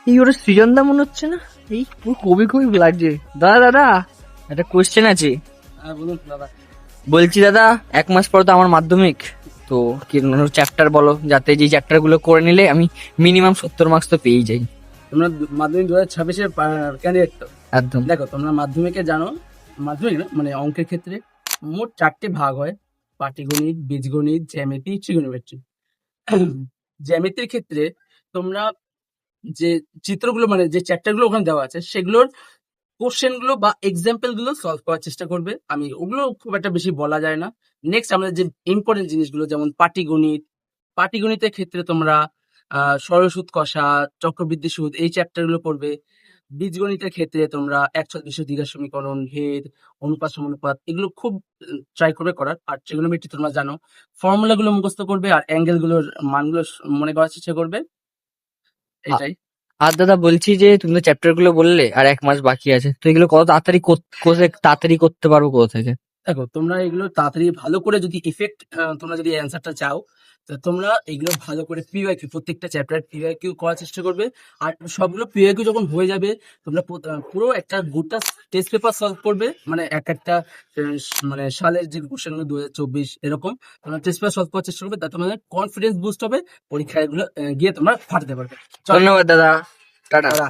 এই ওরা সৃজন দা মনে হচ্ছে না? এই পুরো কবি কবি লাগছে। দাদা দাদা একটা কোয়েশ্চেন আছে। হ্যাঁ বলুন দাদা। বলছি দাদা, 1 মাস পর তো আমার মাধ্যমিক, তো কি চ্যাপ্টার বলো, যাতে যে চ্যাপ্টার গুলো করে নিলে আমি মিনিমাম 70 মার্কস তো পেয়েই যাই। তোমরা মাধ্যমিক 2026-এর ক্যান্ডিডেট তো? একদম। দেখো তোমরা মাধ্যমিকে জানো, মাধ্যমিক না মানে অঙ্কের ক্ষেত্রে মোট 4টে ভাগ হয়: পাটিগণিত, বীজগণিত, জ্যামিতি, ট্রিগোনোমেট্রি। জ্যামিতির ক্ষেত্রে তোমরা যে চিত্রগুলো মানে যে চ্যাপ্টার গুলো ওখানে দেওয়া আছে সেগুলোর কোশ্চেন গুলো বা এক্সাম্পল গুলো সলভ করার চেষ্টা করবে। আমি ওগুলো খুব একটা বেশি বলা যায় না। নেক্সট আমাদের যে ইম্পর্টেন্ট জিনিসগুলো যেমন পাটিগণিত, পাটিগণিতের ক্ষেত্রে তোমরা সরল সুদ কষা, চক্রবৃদ্ধি সুদ এই চ্যাপ্টার গুলো পড়বে। বীজগণিতের ক্ষেত্রে তোমরা একচল বিশদ দ্বিঘাত সমীকরণ, ভেদ, অনুপাত সমানুপাত এগুলো খুব ট্রাই করবে করার। আর ট্রিগোনোমেট্রি তোমরা জানো, ফর্মুলা গুলো মুখস্থ করবে আর অ্যাঙ্গেল গুলোর মানগুলো মনে করার চেষ্টা করবে। এটাই। আর দাদা বলছি যে তুমি তো চ্যাপ্টার গুলো বললে আর 1 মাস বাকি আছে, তো এগুলো কত তাড়াতাড়ি তাড়াতাড়ি করতে পারবো কোথা থেকে? দেখো তোমরা এগুলো তাড়াতাড়ি ভালো করে যদি ইফেক্ট তোমরা যদি অ্যান্সারটা চাও, তো তোমরা এগুলো ভালো করে পিওয়াইকিউ প্রত্যেকটা চ্যাপ্টার পিওয়াইকিউ করার চেষ্টা করবে। আর সবগুলো পিওয়াইকিউ যখন হয়ে যাবে তোমরা পুরো একটা গোটা টেস্ট পেপার সলভ করবে, মানে এক একটা মানে সালের যে কোশ্চেনগুলো 2024 এরকম তোমরা টেস্ট পেপার সলভ করার চেষ্টা করবে, তাতে তোমাদের কনফিডেন্স বুস্ট হবে, পরীক্ষায় এগুলো গিয়ে তোমরা ফাটাতে পারবে। চলো ধন্যবাদ দাদা, টাটা। টাটা।